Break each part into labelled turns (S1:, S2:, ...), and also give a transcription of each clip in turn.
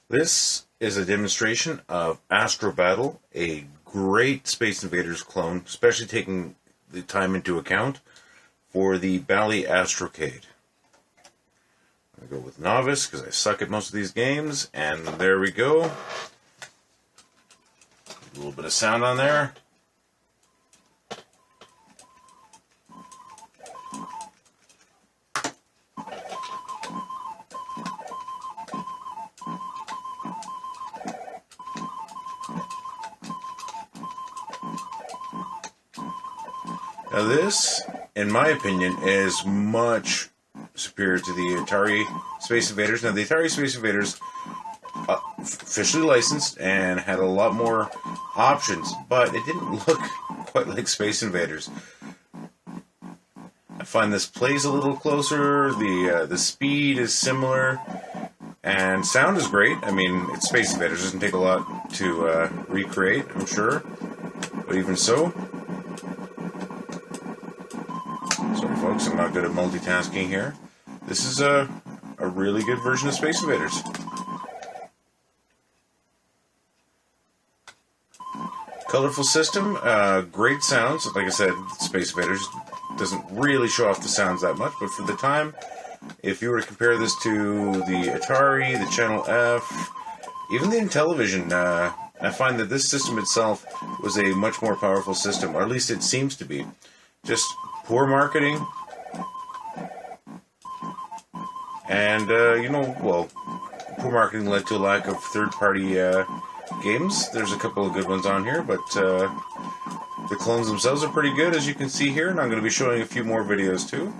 S1: This is a demonstration of Astro Battle, a great Space Invaders clone, especially taking the time into account for the Bally Astrocade. I'm going to go with Novice because I suck at most of these games, and there we go. A little bit of sound on there. Now this, in my opinion, is much superior to the Atari Space Invaders. Now the Atari Space Invaders officially licensed and had a lot more options, but it didn't look quite like Space Invaders. I find this plays a little closer, the speed is similar, and sound is great. I mean, it's Space Invaders, it doesn't take a lot to recreate, I'm sure, but even so. Sorry folks, I'm not good at multitasking here. This is a really good version of Space Invaders. Colorful system, great sounds. Like I said, Space Invaders doesn't really show off the sounds that much, but for the time, if you were to compare this to the Atari, the Channel F, even the Intellivision, I find that this system itself was a much more powerful system, or at least it seems to be. Just poor marketing, and, poor marketing led to a lack of third-party games. There's a couple of good ones on here, but the clones themselves are pretty good, as you can see here, and I'm going to be showing a few more videos too.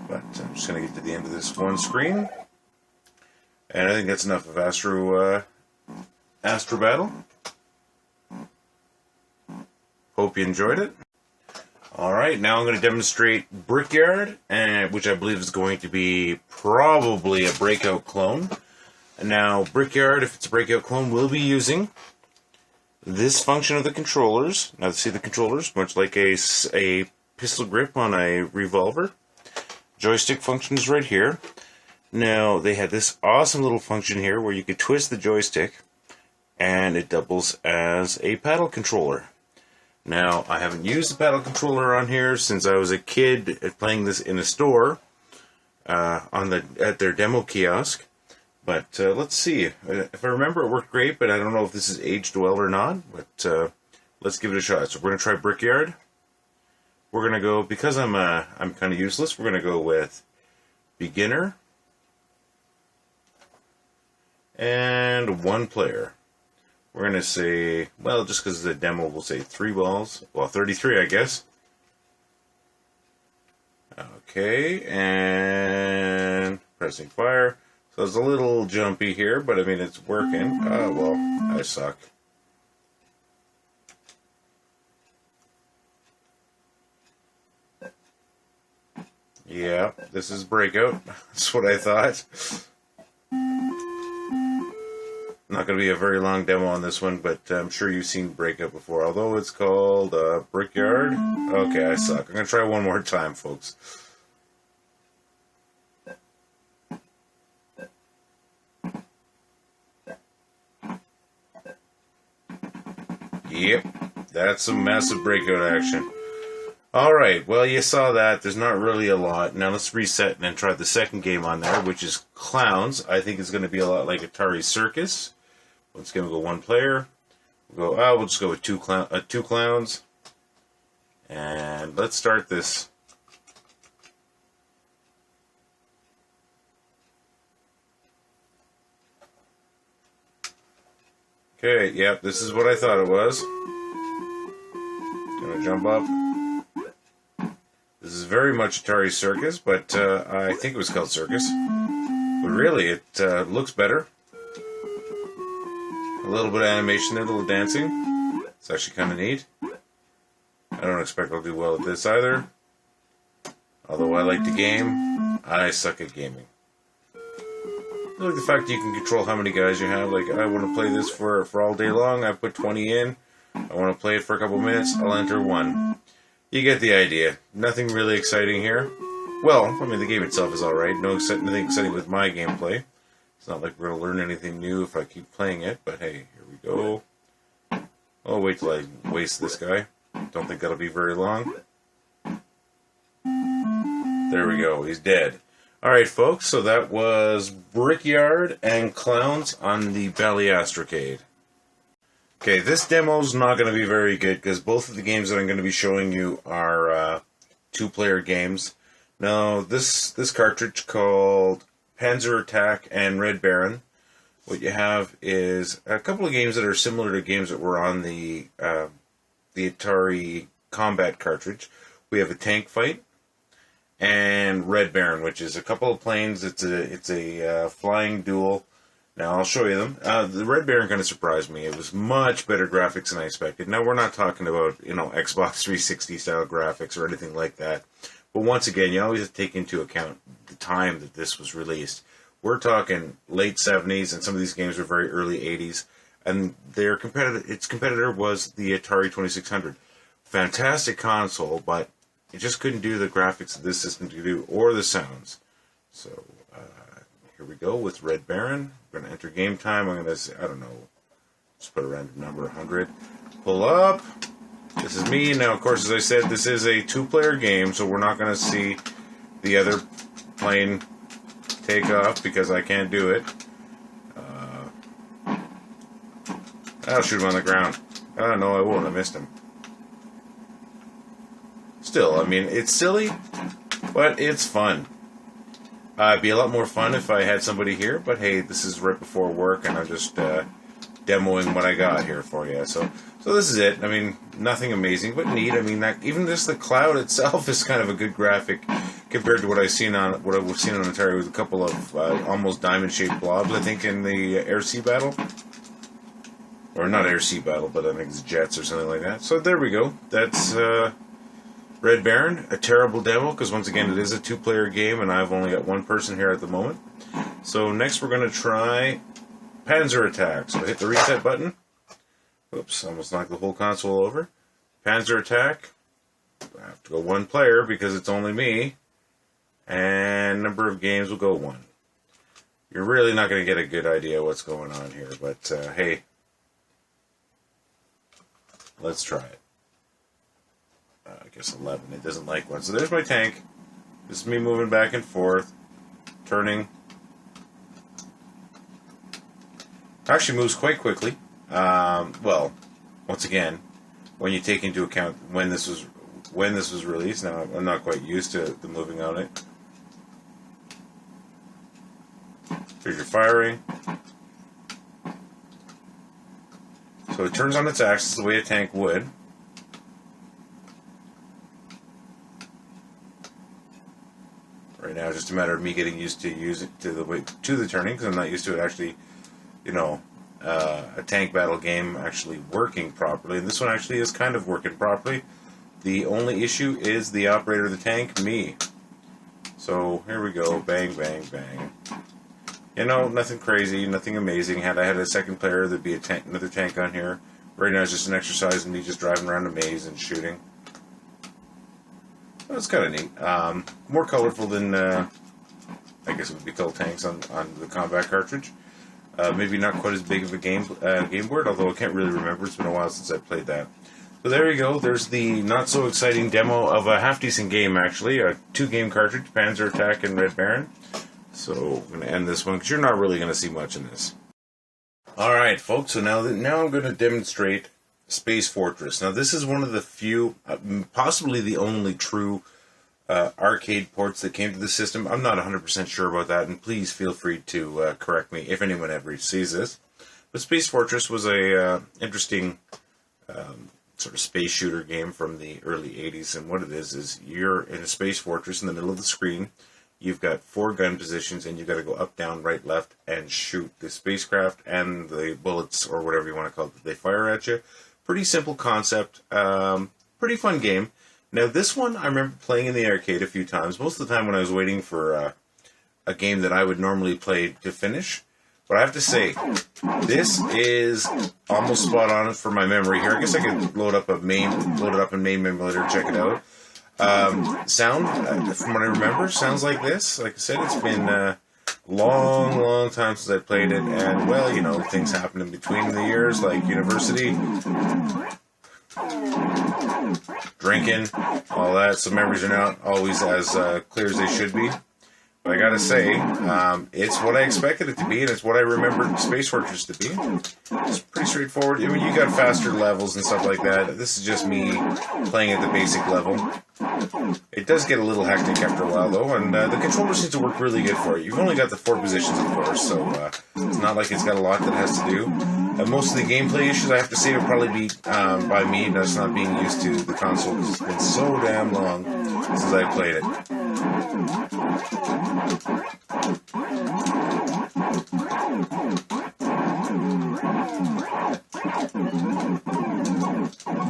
S1: But I'm just going to get to the end of this one screen, and I think that's enough of Astro Battle. Hope you enjoyed it. Alright, now I'm going to demonstrate Brickyard, which I believe is going to be probably a breakout clone. Now, Brickyard, if it's a breakout clone, will be using this function of the controllers. Now, see the controllers, much like a pistol grip on a revolver. Joystick function is right here. Now, they had this awesome little function here where you could twist the joystick, and it doubles as a paddle controller. Now, I haven't used the paddle controller on here since I was a kid playing this in a store at their demo kiosk. But let's see. If I remember, it worked great, but I don't know if this is aged well or not. But let's give it a shot. So we're going to try Brickyard. We're going to go, because I'm kind of useless, we're going to go with beginner and one player. We're going to say, well, just because the demo will say 3 balls. Well, 33, I guess. Okay, and pressing fire. So it's a little jumpy here, but I mean, it's working. Oh, well, I suck. Yeah, this is Breakout. That's what I thought. Not going to be a very long demo on this one, but I'm sure you've seen Breakout before. Although it's called Brickyard. Okay, I suck. I'm going to try one more time, folks. Yep, that's some massive Breakout action. Alright, well, you saw that. There's not really a lot. Now let's reset and then try the second game on there, which is Clowns. I think it's going to be a lot like Atari Circus. Once again, we'll go one player. We'll just go with two clowns. And let's start this. Okay, yep, this is what I thought it was. Gonna jump up. This is very much Atari Circus, but I think it was called Circus. But really, it looks better. A little bit of animation there, a little dancing. It's actually kind of neat. I don't expect I'll do well at this either. Although I like the game, I suck at gaming. I like the fact that you can control how many guys you have. Like, I want to play this for all day long. I put 20 in. I want to play it for a couple minutes. I'll enter 1. You get the idea. Nothing really exciting here. Well, I mean, the game itself is alright. Nothing exciting with my gameplay. It's not like we're going to learn anything new if I keep playing it, but hey, here we go. Oh, wait till I waste this guy. Don't think that'll be very long. There we go, he's dead. Alright folks, so that was Brickyard and Clowns on the Bally Astrocade. Okay, this demo's not going to be very good because both of the games that I'm going to be showing you are two-player games. Now, this cartridge called Panzer Attack and Red Baron, what you have is a couple of games that are similar to games that were on the Atari Combat cartridge. We have a tank fight and Red Baron, which is a couple of planes. It's a flying duel. Now I'll show you them. The Red Baron kind of surprised me. It was much better graphics than I expected. Now we're not talking about Xbox 360 style graphics or anything like that. But once again, you always have to take into account the time that this was released. We're talking late 70s, and some of these games were very early 80s. And its competitor was the Atari 2600. Fantastic console, but it just couldn't do the graphics that this system could do, or the sounds. So, here we go with Red Baron. We're going to enter game time. I'm going to say, I don't know, just put a random number, 100. Pull up. This is me. Now, of course, as I said, this is a two-player game, so we're not going to see the other plane take off because I can't do it. I'll shoot him on the ground. Oh, no, I won't. I missed him. Still, I mean, it's silly, but it's fun. It'd be a lot more fun if I had somebody here, but hey, this is right before work, and I'm just demoing what I got here for you. So this is it. I mean, nothing amazing, but neat. I mean, even just the cloud itself is kind of a good graphic compared to what I've seen on Atari with a couple of almost diamond-shaped blobs, I think, in the air-sea battle. Or not air-sea battle, but I think it's jets or something like that. So there we go. That's Red Baron, a terrible demo, because once again, it is a two-player game, and I've only got one person here at the moment. So next we're going to try Panzer Attack. So hit the reset button. Oops, almost knocked the whole console over. Panzer Attack. I have to go one player because it's only me. And number of games will go one. You're really not going to get a good idea what's going on here, but hey, let's try it. I guess 11. It doesn't like one. So there's my tank. This is me moving back and forth, turning. Actually moves quite quickly. Well, once again, when you take into account when this was released. Now I'm not quite used to the moving on it. Here's your firing. So it turns on its axis the way a tank would. Right now, it's just a matter of me getting used to the turning, because I'm not used to it actually, a tank battle game actually working properly. And this one actually is kind of working properly. The only issue is the operator of the tank, me. So here we go, bang, bang, bang. Nothing crazy, nothing amazing. Had I had a second player, there'd be another tank on here. Right now, it's just an exercise in me just driving around a maze and shooting. Well, it's kind of neat. More colorful than, I guess it would be called tanks on the combat cartridge. Maybe not quite as big of a game board, although I can't really remember. It's been a while since I played that. So there you go. There's the not-so-exciting demo of a half-decent game, actually. A two-game cartridge, Panzer Attack and Red Baron. So I'm going to end this one, because you're not really going to see much in this. Alright, folks, so now I'm going to demonstrate Space Fortress. Now, this is one of the few, possibly the only true arcade ports that came to the system. I'm not 100% sure about that, and please feel free to correct me if anyone ever sees this. But Space Fortress was a interesting sort of space shooter game from the early 80s, and what it is you're in a space fortress in the middle of the screen. You've got 4 gun positions, and you've got to go up, down, right, left, and shoot the spacecraft and the bullets, or whatever you want to call it, that they fire at you. Pretty simple concept. Pretty fun game. Now, this one I remember playing in the arcade a few times, most of the time when I was waiting for a game that I would normally play to finish. But I have to say, this is almost spot on for my memory here. I guess I could load it up in main emulator, check it out. Sound, from what I remember, sounds like this. Like I said, it's been a long time since I played it, and well, you know, things happen in between the years, like university, drinking, all that, so memories are not always as clear as they should be. But I gotta say, it's what I expected it to be, and it's what I remembered Space Fortress to be. It's pretty straightforward. I mean, you got faster levels and stuff like that. This is just me playing at the basic level. It does get a little hectic after a while, though, and the controller seems to work really good for it. You've only got the 4 positions, of course, so it's not like it's got a lot that has to do. Most of the gameplay issues, I have to say, will probably be by me just not being used to the console, because it's been so damn long since I played it.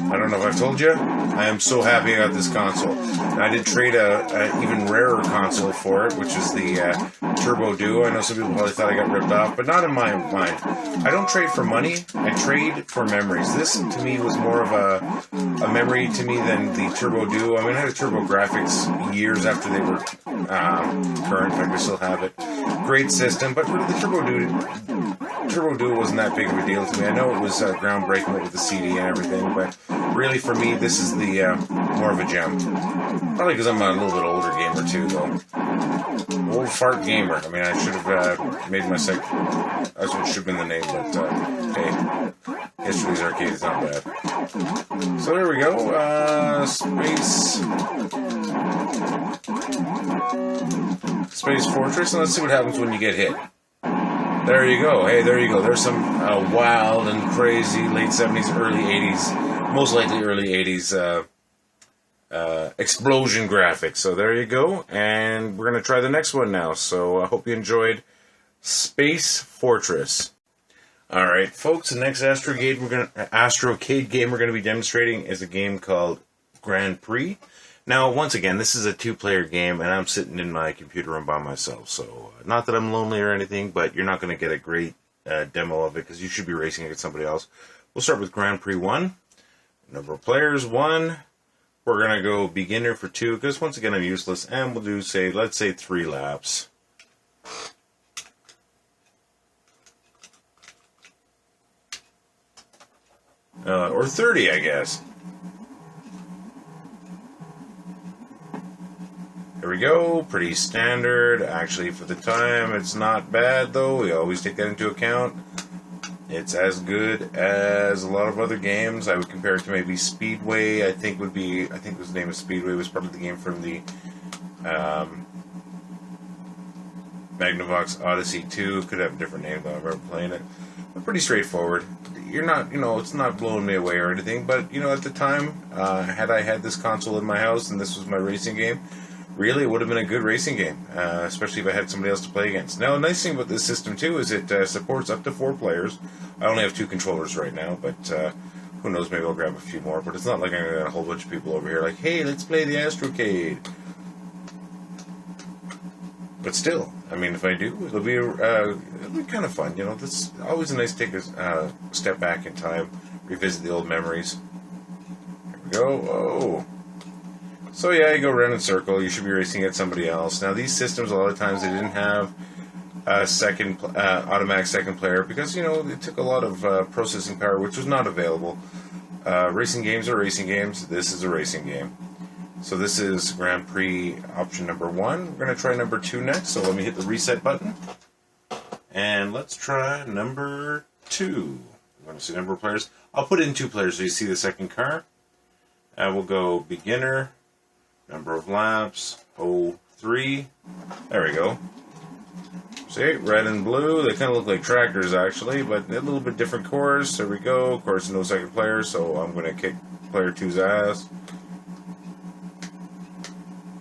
S1: I don't know if I've told you, I am so happy I got this console. And I did trade a even rarer console for it, which is the Turbo Duo. I know some people probably thought I got ripped off, but not in my mind. I don't trade for money, I trade for memories. This, to me, was more of a memory to me than the Turbo Duo. I mean, I had a Turbo Graphics years after they were current. In fact, I still have it. Great system, but really the Turbo Duo wasn't that big of a deal to me. I know it was groundbreaking with the CD and everything, but really for me, this is the more of a gem. Probably because I'm a little bit older gamer too, though. Old fart gamer. I mean, I should have made my second. That's what should have been the name, but hey, History's Arcade is not bad. So there we go. Space Fortress, and let's see what happens when you get hit. There you go. Hey, there you go. There's some wild and crazy late 70s, early 80s, most likely early 80s explosion graphics. So there you go. And we're going to try the next one now. So I hope you enjoyed Space Fortress. All right, folks, the next Astrocade game we're going to be demonstrating is a game called Grand Prix. Now, once again, this is a 2-player game, and I'm sitting in my computer room by myself. So, not that I'm lonely or anything, but you're not going to get a great demo of it, because you should be racing against somebody else. We'll start with Grand Prix 1. Number of players, 1. We're going to go beginner for 2, because once again, I'm useless. And we'll do, let's say 3 laps. Or 30, I guess. There we go, pretty standard. Actually, for the time, it's not bad, though. We always take that into account. It's as good as a lot of other games. I would compare it to maybe Speedway. I think it was the name of Speedway. It was part of the game from the Magnavox Odyssey 2. Could have a different name, though. I remember playing it. But pretty straightforward. You're not, it's not blowing me away or anything. But, at the time, had I had this console in my house and this was my racing game, really, it would have been a good racing game, especially if I had somebody else to play against. Now, the nice thing about this system, too, is it supports up to 4 players. I only have 2 controllers right now, but who knows, maybe I'll grab a few more. But it's not like I'm going to get a whole bunch of people over here like, hey, let's play the Astrocade. But still, I mean, if I do, it'll be kind of fun. It's always nice to take a step back in time, revisit the old memories. Here we go. Oh. So yeah, you go around in a circle. You should be racing at somebody else. Now these systems, a lot of times, they didn't have a automatic second player because it took a lot of processing power, which was not available. Racing games are racing games. This is a racing game. So this is Grand Prix option number 1. We're going to try number 2 next. So let me hit the reset button, and let's try number 2. You want to see number of players? I'll put in 2 players so you see the second car. We'll go beginner. Number of laps, 03. There we go. See, red and blue. They kind of look like tractors, actually, but a little bit different course. There we go. Of course, no second player, so I'm going to kick player 2's ass.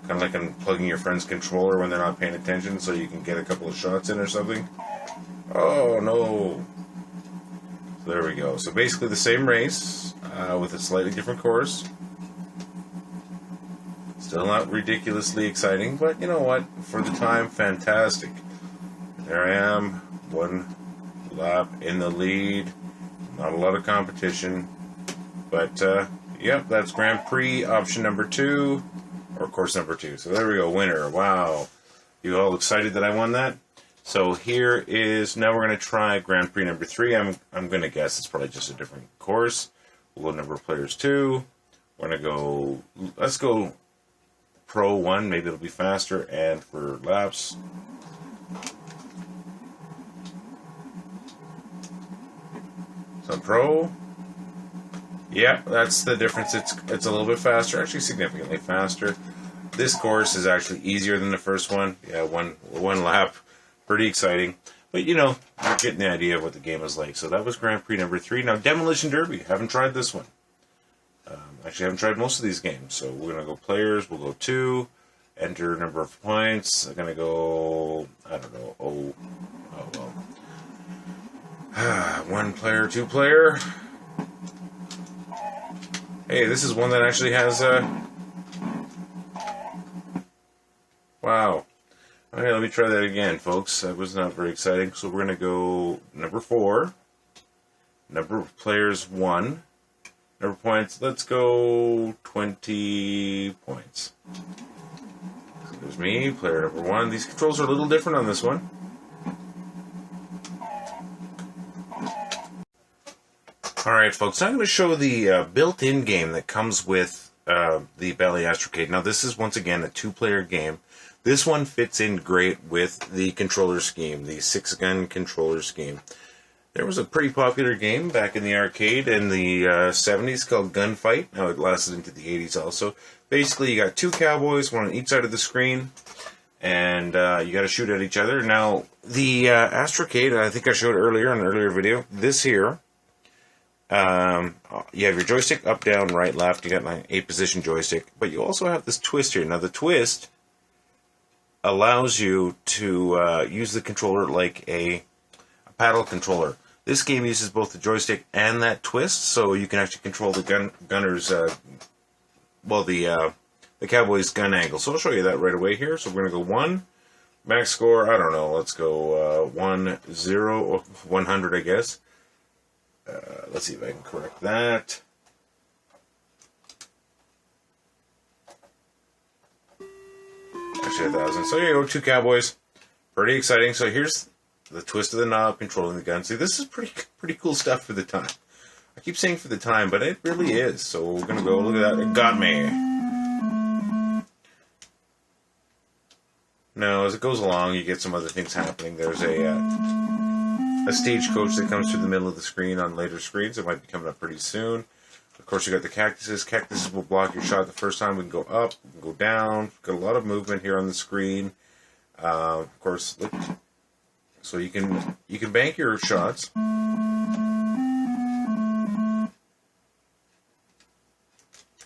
S1: Kind of like unplugging your friend's controller when they're not paying attention so you can get a couple of shots in or something. Oh, no. So there we go. So basically the same race with a slightly different course. Still not ridiculously exciting, but you know what? For the time, fantastic. There I am, 1 lap in the lead. Not a lot of competition. But, yep, that's Grand Prix option number 2, or course number 2. So there we go, winner. Wow. You all excited that I won that? So here is, now we're going to try Grand Prix number 3. I'm going to guess it's probably just a different course. We'll go number of players 2. We're going to go, let's go Pro 1, maybe it'll be faster, and for laps. So Pro, yeah, that's the difference. It's a little bit faster, actually significantly faster. This course is actually easier than the first one. Yeah, one lap, pretty exciting. But you know, you're getting the idea of what the game is like. So that was Grand Prix number 3. Now Demolition Derby, haven't tried this one. Actually, I haven't tried most of these games. So we're going to go players, we'll go 2, enter number of points. I'm going to go, I don't know, oh well. 1 player, 2 player. Hey, this is one that actually has wow. Okay, let me try that again, folks. That was not very exciting. So we're going to go number 4. Number of players, 1. Number of points, let's go 20 points. So there's me, player number 1. These controls are a little different on this one. Alright, folks, I'm going to show the built-in game that comes with the Bally Astrocade. Now, this is, once again, a 2-player game. This one fits in great with the controller scheme, the 6-gun controller scheme. There was a pretty popular game back in the arcade in the 70s called Gunfight. Now, it lasted into the 80s also. Basically, you got 2 cowboys, 1 on each side of the screen, and you got to shoot at each other. Now, the Astrocade, I think I showed earlier in an earlier video, this here, you have your joystick up, down, right, left. You got an 8-position joystick, but you also have this twist here. Now, the twist allows you to use the controller like a paddle controller. This game uses both the joystick and that twist, so you can actually control the gunner's, the cowboy's gun angle. So I'll show you that right away here. So we're going to go 1, max score, I don't know, let's go 1-0, or 100, I guess. Let's see if I can correct that. Actually, 1,000. So here you go, 2 cowboys. Pretty exciting. So here's the twist of the knob, controlling the gun. See, this is pretty cool stuff for the time. I keep saying for the time, but it really is. So we're gonna go. Look at that. It got me. Now, as it goes along, you get some other things happening. There's a stagecoach that comes through the middle of the screen on later screens. It might be coming up pretty soon. Of course, you got the cactuses. Cactuses will block your shot the first time. We can go up, we can go down. Got a lot of movement here on the screen. Of course, look, so you can bank your shots.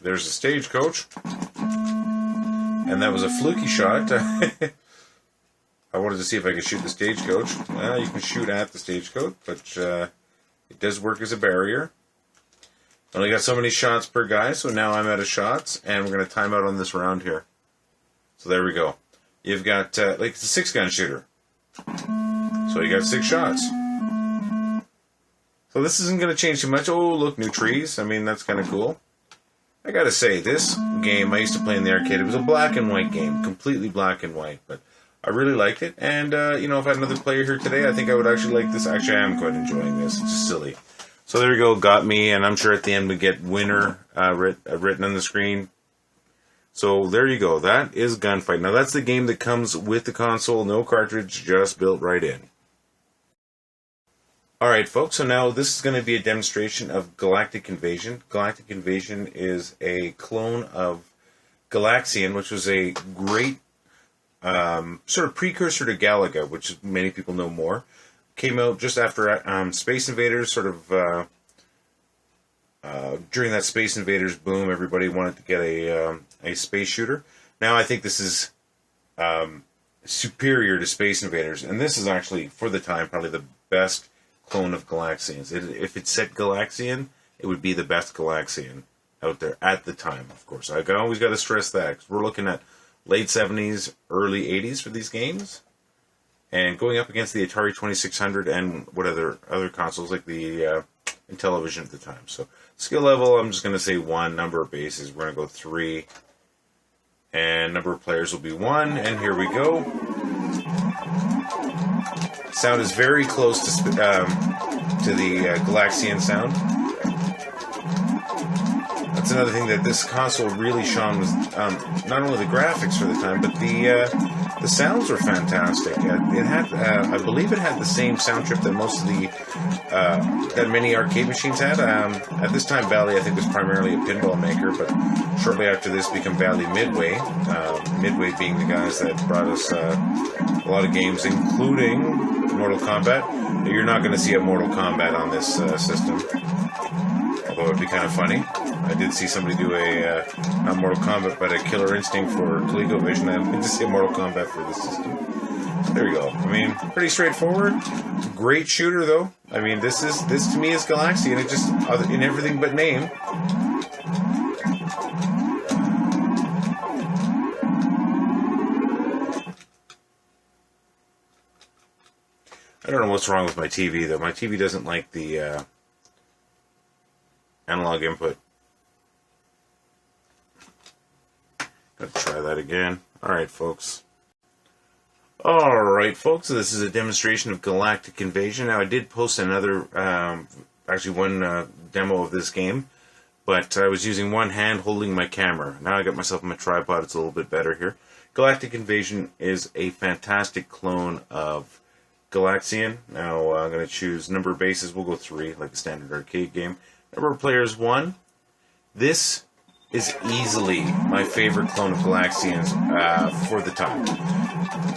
S1: There's a stagecoach, and that was a fluky shot. I wanted to see if I could shoot the stagecoach. Well, you can shoot at the stagecoach, but it does work as a barrier. Only got so many shots per guy, so now I'm out of shots, and we're going to time out on this round here. So there we go. You've got, like, it's a 6-gun shooter. So you got 6 shots. So this isn't going to change too much. Oh, look, new trees. I mean, that's kind of cool. I got to say, this game I used to play in the arcade, it was a black and white game, completely black and white, but I really liked it. And, you know, if I had another player here today, I think I would actually like this. Actually, I am quite enjoying this. It's just silly. So there we go, got me, and I'm sure at the end we get winner written on the screen. So there you go, that is Gunfight. Now that's the game that comes with the console, no cartridge, just built right in. Alright folks, so now this is going to be a demonstration of Galactic Invasion. Galactic Invasion is a clone of Galaxian, which was a great sort of precursor to Galaga, which many people know more. Came out just after Space Invaders, sort of during that Space Invaders boom, everybody wanted to get a space shooter. Now I think this is superior to Space Invaders, and this is actually, for the time, probably the best clone of Galaxians. If it said Galaxian, it would be the best Galaxian out there at the time, of course. I always got to stress that, 'cause we're looking at late 70s, early 80s for these games. And going up against the Atari 2600 and what other consoles like the Intellivision at the time. So skill level, I'm just going to say 1. Number of bases, we're going to go 3. And number of players will be 1. And here we go. Sound is very close to the Galaxian sound. That's another thing that this console really shone was not only the graphics for the time, but the sounds were fantastic. It had, I believe, it had the same sound chip that most of the that many arcade machines had. At this time, Bally I think was primarily a pinball maker, but shortly after this, became Bally Midway. Midway being the guys that brought us a lot of games, including Mortal Kombat. You're not going to see a Mortal Kombat on this system, although it'd be kind of funny. I did see somebody do a, not Mortal Kombat, but a Killer Instinct for ColecoVision. I did see a Mortal Kombat for this system. There we go. I mean, pretty straightforward. Great shooter, though. I mean, this to me is Galaxy, and it just, in everything but name. I don't know what's wrong with my TV, though. My TV doesn't like the analog input. Gotta try that again. Alright, folks. Alright, folks. So this is a demonstration of Galactic Invasion. Now, I did post another, actually one demo of this game, but I was using one hand holding my camera. Now I got myself on my tripod. It's a little bit better here. Galactic Invasion is a fantastic clone of Galaxian. Now, I'm going to choose number of bases. We'll go 3, like a standard arcade game. Number of players, 1. This is easily my favorite clone of Galaxians for the time.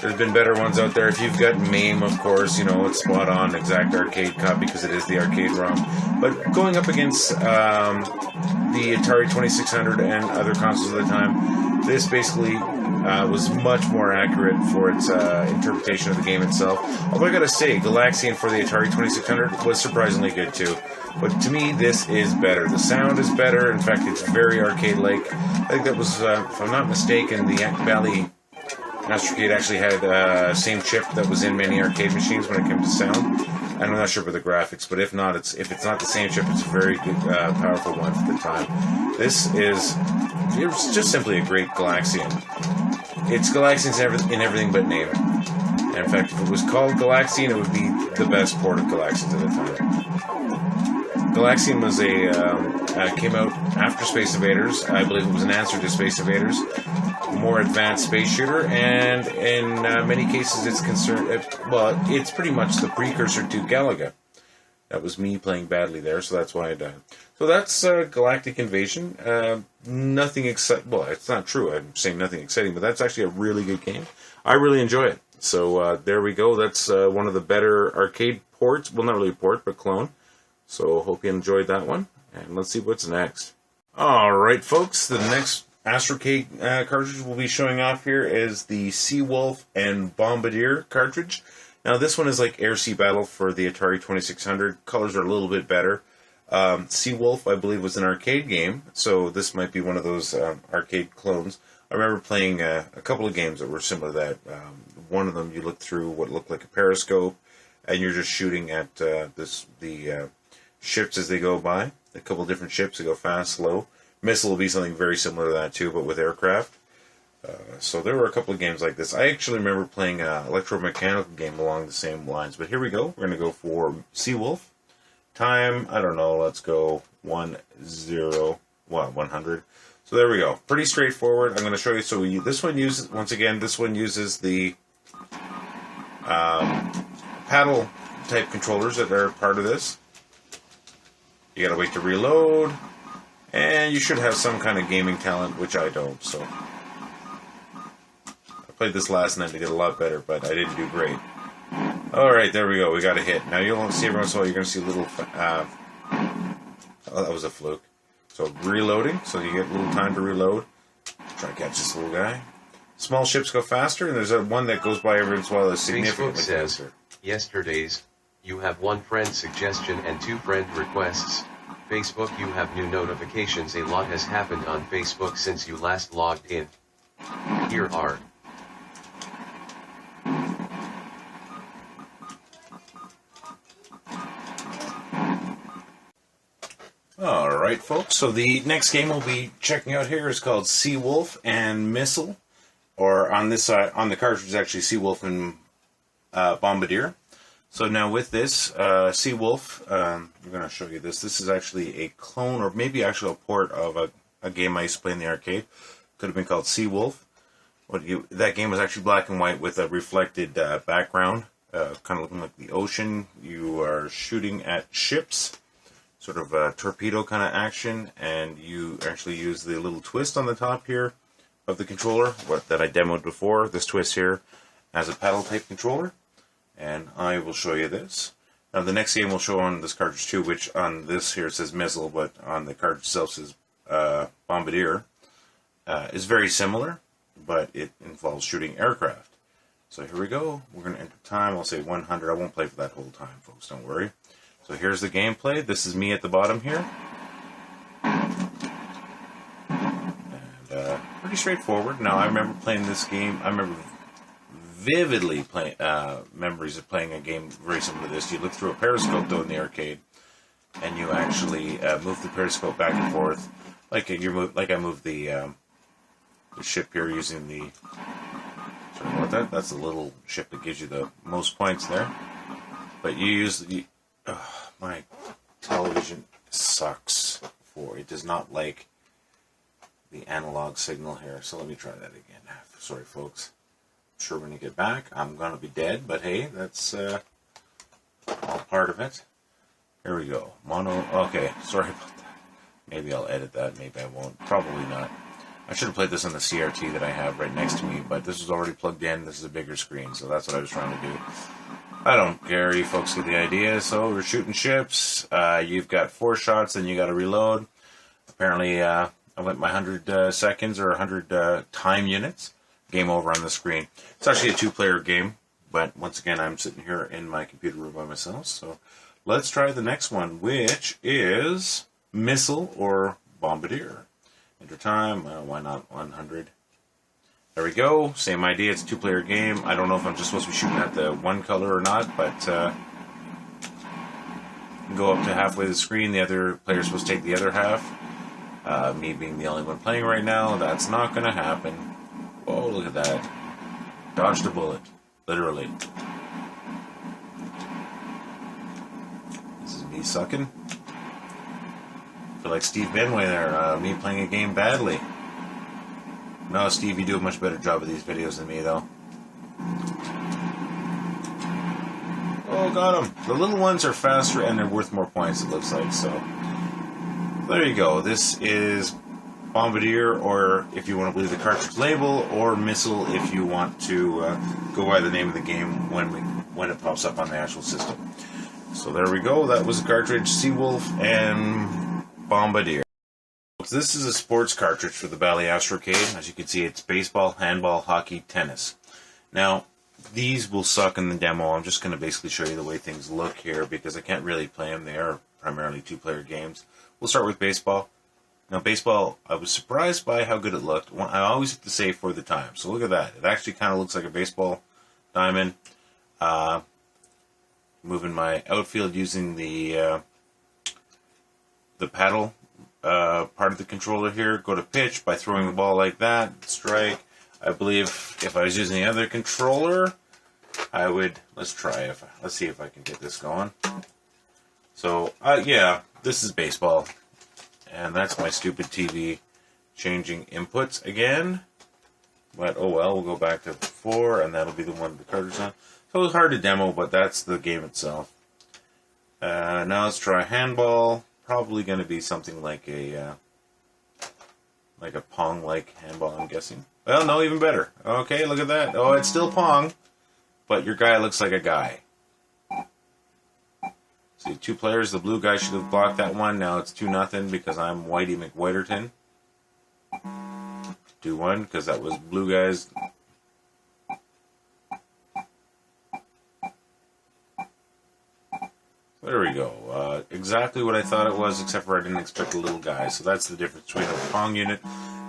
S1: There's been better ones out there. If you've got MAME, of course, you know, it's spot on, exact arcade copy because it is the arcade ROM. But going up against the Atari 2600 and other consoles of the time, this basically was much more accurate for its interpretation of the game itself. Although I gotta say, Galaxian for the Atari 2600 was surprisingly good too. But to me, this is better. The sound is better. In fact, it's very arcade-like. I think that was, if I'm not mistaken, the Bally Astrocade actually had same chip that was in many arcade machines when it came to sound. And I'm not sure about the graphics, but if it's not the same chip, it's a very good, powerful one for the time. It's just simply a great Galaxian. It's Galaxian's in everything but name. And in fact, if it was called Galaxian, it would be the best port of Galaxians at the time. Galaxian was came out after Space Invaders. I believe it was an answer to Space Invaders. More advanced space shooter, and in many cases it's it's pretty much the precursor to Galaga. That was me playing badly there, so that's why I died. So that's Galactic Invasion. Nothing exciting. Well, it's not true. I'm saying nothing exciting, but that's actually a really good game. I really enjoy it. So there we go. That's one of the better arcade ports. Well, not really a port, but clone. So hope you enjoyed that one. And let's see what's next. Alright, folks. The next Astrocade cartridge we'll be showing off here is the Wolf and Bombardier cartridge. Now, this one is like Air Sea Battle for the Atari 2600. Colors are a little bit better. Wolf, I believe, was an arcade game, so this might be one of those arcade clones. I remember playing a couple of games that were similar to that. One of them, you look through what looked like a periscope, and you're just shooting at the ships as they go by. A couple of different ships that go fast, slow. Missile will be something very similar to that too, but with aircraft. So there were a couple of games like this. I actually remember playing an electromechanical game along the same lines. But here we go. We're going to go for Wolf. Time, I don't know. Let's go 100. So there we go. Pretty straightforward. I'm going to show you. So this one uses, once again, the paddle type controllers that are part of this. You got to wait to reload. And you should have some kind of gaming talent, which I don't, so. I played this last night to get a lot better, but I didn't do great. Alright, there we go. We got a hit. Now, you'll see every once in a while, you're going to see a little... oh, that was a fluke. So, reloading, so you get a little time to reload. Try to catch this little guy. Small ships go faster, and there's one that goes by every once in a while that's significantly faster.
S2: Yesterday's, you have 1 friend suggestion and 2 friend requests. Facebook, you have new notifications. A lot has happened on Facebook since you last logged in. Here are.
S1: Alright, folks, so the next game we'll be checking out here is called Wolf and Missile, or on this side, on the cartridge is actually Wolf and Bombardier. So now with this, Sea Wolf, I'm going to show you this. This is actually a clone, or maybe actually a port of a game I used to play in the arcade. Could have been called Sea Wolf. That game was actually black and white with a reflected background, kind of looking like the ocean. You are shooting at ships, sort of a torpedo kind of action, and you actually use the little twist on the top here of the controller, that I demoed before, this twist here, as a paddle type controller. And I will show you this. Now the next game we'll show on this cartridge too, which on this here says missile, but on the cartridge itself says Bombardier, is very similar, but it involves shooting aircraft. So here we go. We're going to enter time. I'll say 100. I won't play for that whole time, folks. Don't worry. So here's the gameplay. This is me at the bottom here. And pretty straightforward. Now I remember playing this game. I remember vividly memories of playing a game very similar to this. You look through a periscope though in the arcade, and you actually move the periscope back and forth, like I moved the ship here using the. Sorry about that. That's the little ship that gives you the most points there. But you use the. My television sucks. It does not like the analog signal here. So let me try that again. Sorry, folks. Sure, when you get back, I'm going to be dead, but hey, that's all part of it. Here we go. Mono. Okay, sorry about that. Maybe I'll edit that. Maybe I won't. Probably not. I should have played this on the CRT that I have right next to me, but this was already plugged in. This is a bigger screen, so that's what I was trying to do. I don't care. You folks get the idea. So we're shooting ships. You've got 4 shots, and you got to reload. Apparently, I went my 100 seconds or 100 time units. Game over on the screen. It's actually a 2-player game, but once again, I'm sitting here in my computer room by myself. So let's try the next one, which is Missile or Bombardier. Enter time. Why not 100? There we go. Same idea. It's a 2-player game. I don't know if I'm just supposed to be shooting at the one color or not, but go up to halfway the screen. The other player's supposed to take the other half. Me being the only one playing right now, that's not going to happen. Oh, look at that. Dodged a bullet. Literally. This is me sucking. I feel like Steve Benway there. Me playing a game badly. No, Steve, you do a much better job of these videos than me, though. Oh, got him. The little ones are faster and they're worth more points, it looks like. So, there you go. This is Bombardier, or if you want to believe the cartridge label, or Missile if you want to go by the name of the game when it pops up on the actual system. So there we go. That was the cartridge, Sea Wolf and Bombardier. This is a sports cartridge for the Bally Astrocade. As you can see, it's baseball, handball, hockey, tennis. Now, these will suck in the demo. I'm just going to basically show you the way things look here because I can't really play them. They are primarily 2-player games. We'll start with baseball. Now, baseball, I was surprised by how good it looked. I always have to say for the time. So look at that. It actually kind of looks like a baseball diamond. Moving my outfield using the paddle part of the controller here. Go to pitch by throwing the ball like that. Strike. I believe if I was using the other controller, I would... Let's see if I can get this going. So, yeah, this is baseball. And that's my stupid TV changing inputs again. But, oh well, we'll go back to 4, and that'll be the one with the cartridge on. So it's hard to demo, but that's the game itself. Now let's try handball. Probably going to be something like a Pong-like handball, I'm guessing. Well, no, even better. Okay, look at that. Oh, it's still Pong, but your guy looks like a guy. See, 2 players. The blue guy should have blocked that one. Now it's 2-0 because I'm Whitey McWhiterton. 2-1 because that was blue guys. There we go. Exactly what I thought it was, except for I didn't expect a little guy. So that's the difference between a Pong unit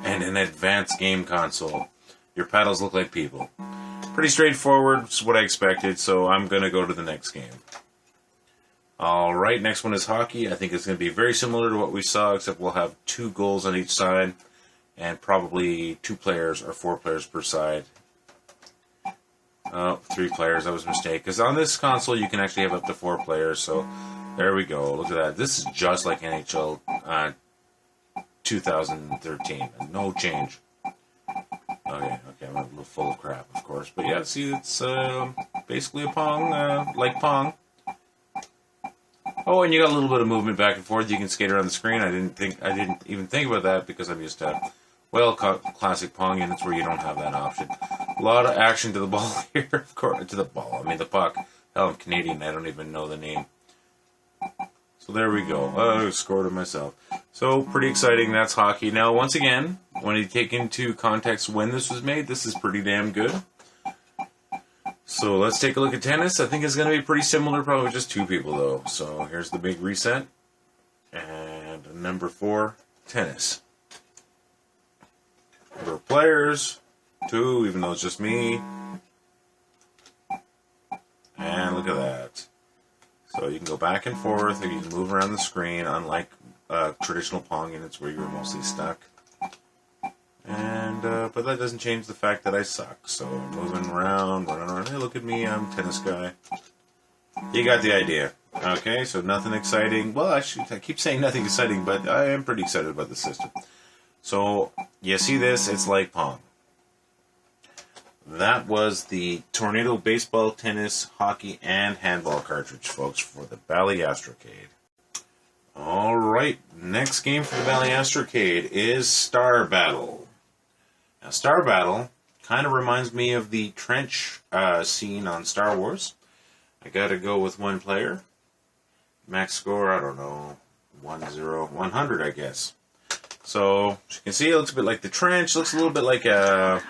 S1: and an advanced game console. Your paddles look like people. Pretty straightforward. It's what I expected, so I'm going to go to the next game. Alright, next one is hockey. I think it's going to be very similar to what we saw, except we'll have 2 goals on each side, and probably 2 players or 4 players per side. Oh, 3 players. That was a mistake. Because on this console, you can actually have up to 4 players. So there we go. Look at that. This is just like NHL 2013. No change. Okay, I'm a little full of crap, of course. But yeah, see, it's basically a Pong, like Pong. Oh, and you got a little bit of movement back and forth. You can skate around the screen. I didn't even think about that because I'm used to, well, classic Pong units where you don't have that option. A lot of action to the ball here, of course. To the ball, I mean the puck. Hell, I'm Canadian. I don't even know the name. So there we go. I scored it myself. So pretty exciting. That's hockey. Now, once again, when you take into context when this was made, this is pretty damn good. So let's take a look at tennis. I think it's going to be pretty similar, probably just 2 people though. So here's the big reset. And number 4, tennis. Number of players, 2, even though it's just me. And look at that. So you can go back and forth, or you can move around the screen, unlike traditional Pong units where you're mostly stuck. And but that doesn't change the fact that I suck. So moving around, running around. Hey, look at me, I'm a tennis guy. You got the idea. Okay, so nothing exciting. Well, actually, I keep saying nothing exciting, but I am pretty excited about the system. So you see this, it's like Pong. That was the Tornado Baseball, Tennis, Hockey, and Handball cartridge, folks, for the Bally Astrocade. Alright, next game for the Bally Astrocade is Star Battle. Now, Star Battle kind of reminds me of the trench scene on Star Wars. I gotta go with 1 player. Max score, I don't know, 100, I guess. So, as you can see, it looks a bit like the trench. Looks a little bit like a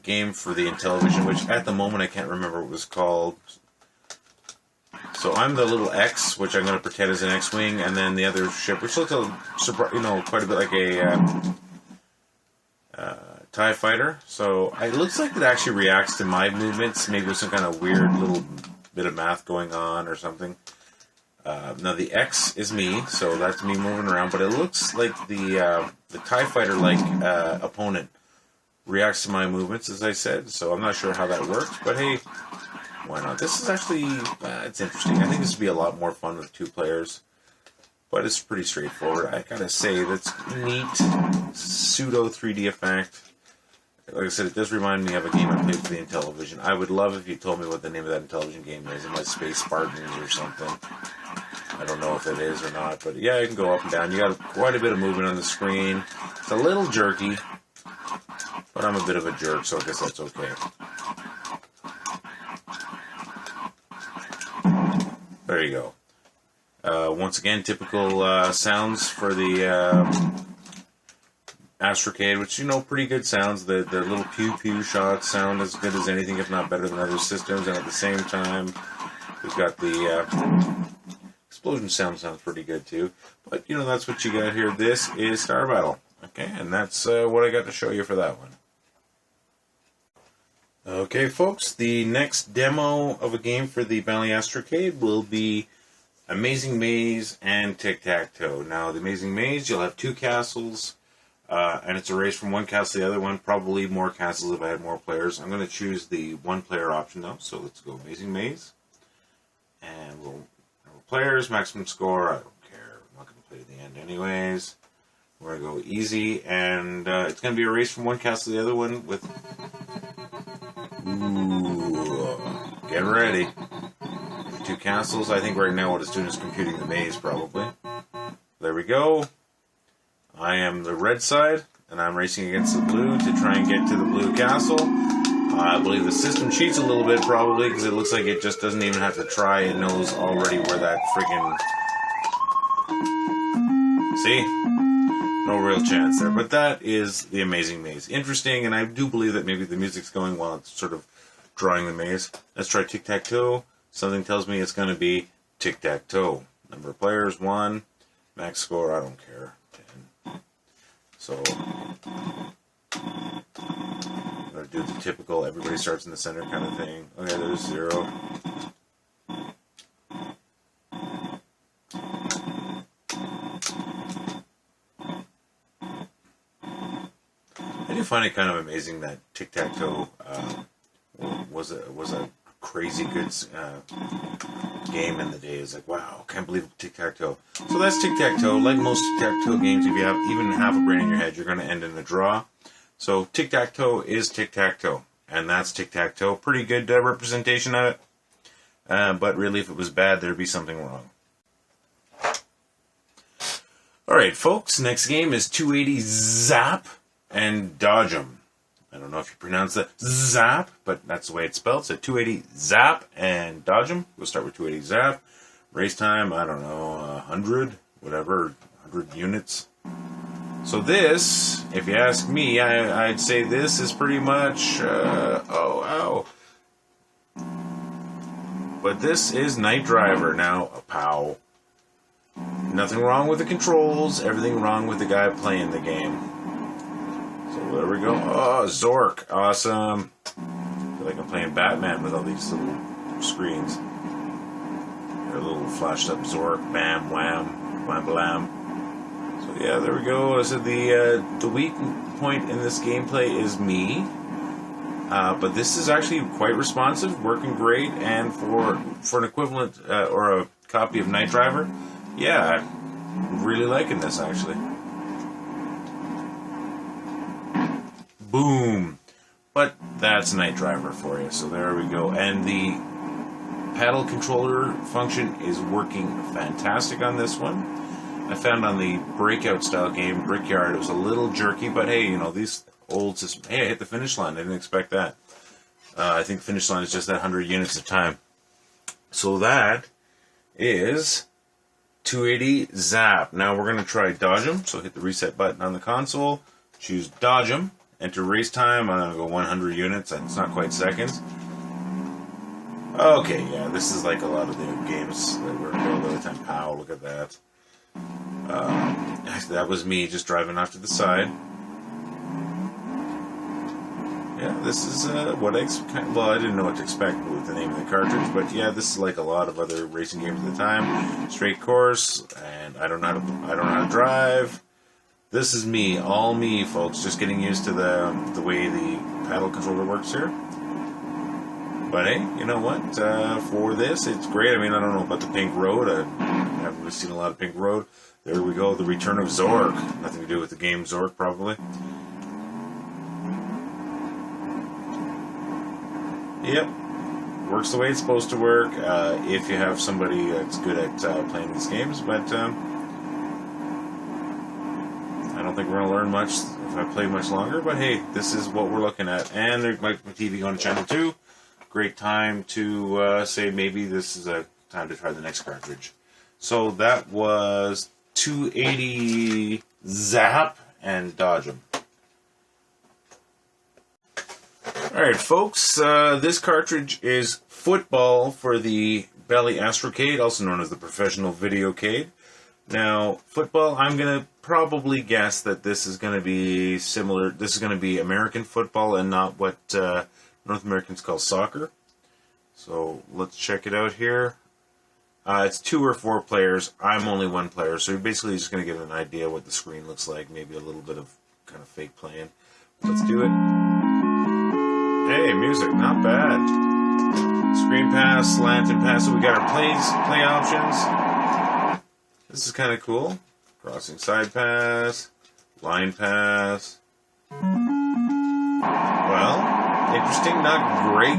S1: game for the Intellivision, which at the moment I can't remember what it was called. So I'm the little X, which I'm going to pretend is an X-wing, and then the other ship, which looks quite a bit like a TIE fighter. So it looks like it actually reacts to my movements, maybe with some kind of weird little bit of math going on or something. Now the X is me, so that's me moving around, but it looks like the TIE fighter-like opponent reacts to my movements, as I said, so I'm not sure how that works, but hey, why not? This is actually, it's interesting. I think this would be a lot more fun with 2 players, but it's pretty straightforward. I gotta say, that's neat, pseudo 3D effect. Like I said, it does remind me of a game I played for the Intellivision. I would love if you told me what the name of that Intellivision game is. It might be Space Spartans or something. I don't know if it is or not, but yeah, you can go up and down. You got quite a bit of movement on the screen. It's a little jerky, but I'm a bit of a jerk, so I guess that's okay. There you go. Once again, typical sounds for the Astrocade, which, pretty good sounds. The little pew-pew shots sound as good as anything, if not better than other systems, and at the same time, we've got the explosion sounds pretty good too. But, that's what you got here. This is Star Battle. Okay, and that's what I got to show you for that one. Okay, folks, the next demo of a game for the Bally Astrocade will be Amazing Maze and Tic-Tac-Toe. Now, the Amazing Maze, you'll have 2 castles, and it's a race from one castle to the other one. Probably more castles if I had more players. I'm going to choose the 1-player option, though, so let's go Amazing Maze. And we'll players, maximum score, I don't care. I'm not going to play to the end anyways. We're going to go easy, and it's going to be a race from one castle to the other one with... Ooh, get ready. 2 castles. I think right now what it's doing is computing the maze, probably. There we go. I am the red side, and I'm racing against the blue to try and get to the blue castle. I believe the system cheats a little bit, probably, because it looks like it just doesn't even have to try. It knows already where that freaking... See? No real chance there. But that is the Amazing Maze. Interesting, and I do believe that maybe the music's going while it's sort of drawing the maze. Let's try Tic-Tac-Toe. Something tells me it's going to be Tic-Tac-Toe. Number of players, 1. Max score, I don't care, 10. So... I'm going to do the typical everybody starts in the center kind of thing. Okay, there's 0. I do find it kind of amazing that tic-tac-toe was a crazy good game in the day. It's like, wow, can't believe tic-tac-toe. So that's tic-tac-toe. Like most tic-tac-toe games, if you have even half a brain in your head, you're going to end in a draw. So tic-tac-toe is tic-tac-toe, and that's tic-tac-toe. Pretty good representation of it. But really, if it was bad, there'd be something wrong. Alright, folks, next game is 280 Zap and Dodge 'em. I don't know if you pronounce that Zap, but that's the way it's spelled. So 280 Zap and Dodge 'em. We'll start with 280 Zap. Race time, I don't know, 100, whatever, 100 units. So this, if you ask me, I'd say this is pretty much, But this is Night Driver. Now, pow. Nothing wrong with the controls, everything wrong with the guy playing the game. So there we go. Oh, Zork. Awesome. I feel like I'm playing Batman with all these little screens. A little flashed up Zork. Bam, wham, wham, blam. So yeah, there we go. So the weak point in this gameplay is me. But this is actually quite responsive, working great, and for an equivalent or a copy of Night Driver, yeah, I'm really liking this actually. Boom! But that's Night Driver for you, so there we go. And the paddle controller function is working fantastic on this one. I found on the breakout style game, Brickyard, it was a little jerky, but hey, you know, these old systems. Hey, I hit the finish line. I didn't expect that. I think finish line is just that 100 units of time. So that is 280 Zap. Now we're going to try Dodge 'em. So hit the reset button on the console. Choose Dodge 'em. Enter race time. I'm going to go 100 units. It's not quite seconds. Okay, yeah, this is like a lot of the games that we're playing all the time. Pow, look at that. That was me just driving off to the side. Yeah, this is what I well, I didn't know what to expect with the name of the cartridge, but yeah, this is like a lot of other racing games at the time. Straight course, and I don't know how to drive. This is me, all me, folks. Just getting used to the way the paddle controller works here. But hey, you know what? For this, it's great. I mean, I don't know about the Pink Road. I haven't really seen a lot of Pink Road. There we go. The Return of Zork. Nothing to do with the game Zork, probably. Yep, works the way it's supposed to work if you have somebody that's good at playing these games, but I don't think we're going to learn much if I play much longer, but hey, this is what we're looking at. And there's my TV going to channel 2. Great time to say maybe this is a time to try the next cartridge. So that was 280 Zap and Dodge 'em. Alright folks, this cartridge is Football for the Bally Astrocade, also known as the Professional Videocade. Now, Football, I'm going to probably guess that this is going to be similar. This is going to be American football and not what North Americans call soccer. So let's check it out here. It's 2 or 4 players. I'm only 1 player, so you're basically just going to get an idea what the screen looks like. Maybe a little bit of kind of fake playing. Let's do it. Hey, music, not bad. Screen pass, slant and pass. So we got our play options. This is kind of cool. Crossing side pass, line pass. Well, interesting, not great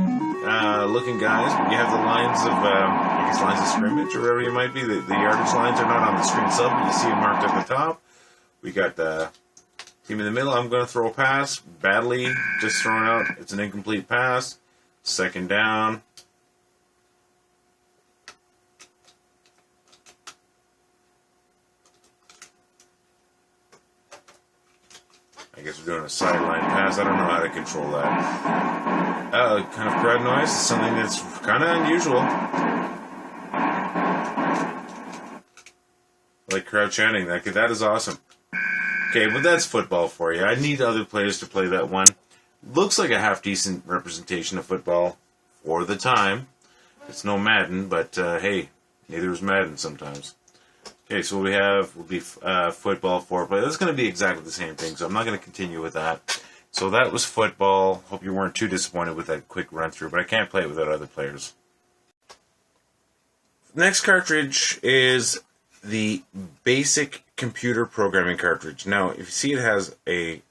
S1: looking guys, but you have the lines of, I guess lines of scrimmage or whatever you might be. The yardage lines are not on the screen sub, but you see them marked at the top. We got the team in the middle. I'm going to throw a pass. Badly, just thrown out. It's an incomplete pass. Second down. I guess we're doing a sideline pass. I don't know how to control that. Kind of crowd noise is something that's kind of unusual. Like crowd chanting. That is awesome. Okay, but that's football for you. I need other players to play that one. Looks like a half-decent representation of football for the time. It's no Madden, but hey, neither is Madden sometimes. Okay, so what we have will be football 4-player. That's going to be exactly the same thing, so I'm not going to continue with that. So that was football. Hope you weren't too disappointed with that quick run through, but I can't play it without other players. Next cartridge is the basic computer programming cartridge. Now, if you see, it has a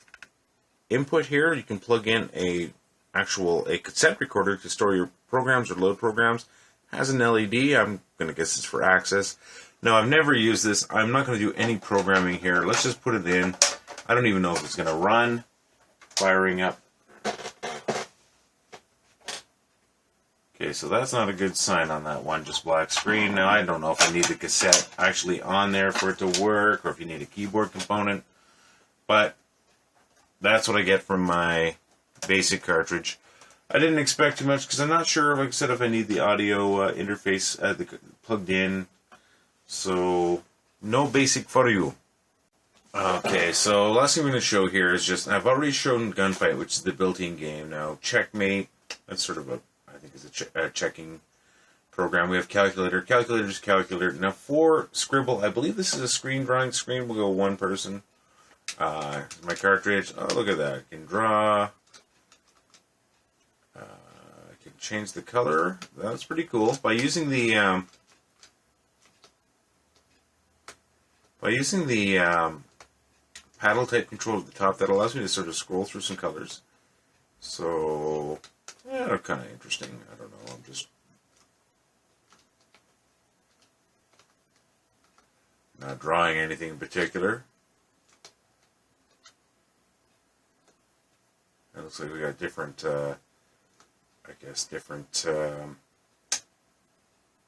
S1: input here. You can plug in a cassette recorder to store your programs or load programs. It has an LED. I'm going to guess it's for access. No, I've never used this. I'm not going to do any programming here. Let's just put it in. I don't even know if it's going to run. Firing up. Okay, so that's not a good sign on that one, just black screen. Now, I don't know if I need the cassette actually on there for it to work, or if you need a keyboard component, but that's what I get from my basic cartridge. I didn't expect too much, because I'm not sure, like I said, if I need the audio interface plugged in, so no basic for you. Okay, so last thing we're going to show here is just, I've already shown Gunfight, which is the built-in game. Now, Checkmate, that's sort of I think it's a checking program. We have Calculator. Calculator's Calculator. Now, for Scribble, I believe this is a screen drawing screen. We'll go one person. My cartridge. Oh, look at that. I can draw. I can change the color. That's pretty cool. By using the paddle type control at the top, that allows me to sort of scroll through some colors. So, yeah, they're kind of interesting. I don't know. I'm just not drawing anything in particular. It looks like we got different, different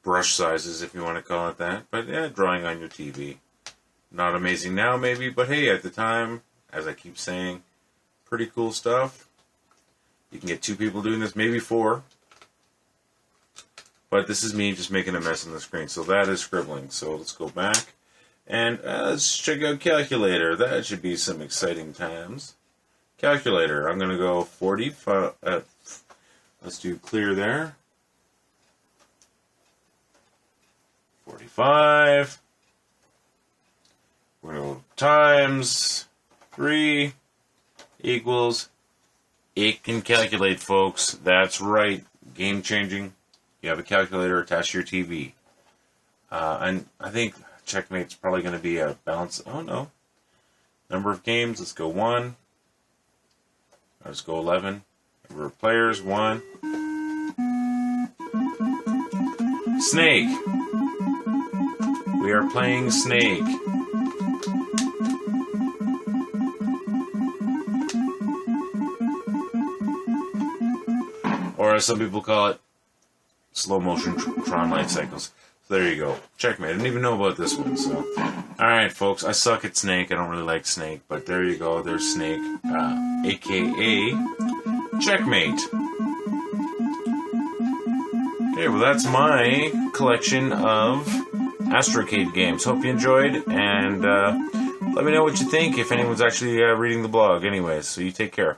S1: brush sizes, if you want to call it that. But yeah, drawing on your TV. Not amazing now, maybe, but hey, at the time, as I keep saying, pretty cool stuff. You can get 2 people doing this, maybe 4. But this is me just making a mess on the screen. So that is scribbling. So let's go back. And let's check out Calculator. That should be some exciting times. Calculator. I'm going to go 45. Let's do clear there. 45. We're going to go times 3 equals. It can calculate, folks. That's right. Game changing. You have a calculator attached to your TV. And I think Checkmate's probably going to be a balance. Oh, no. Number of games. Let's go 1. Let's go 11. Number of players. 1. Snake. We are playing Snake. Or as some people call it, slow motion Tron life cycles. So there you go. Checkmate. I didn't even know about this one. So, alright, folks. I suck at Snake. I don't really like Snake. But there you go. There's Snake. A.K.A. Checkmate. Okay, well, that's my collection of Astrocade games. Hope you enjoyed. And let me know what you think if anyone's actually reading the blog. Anyways, so you take care.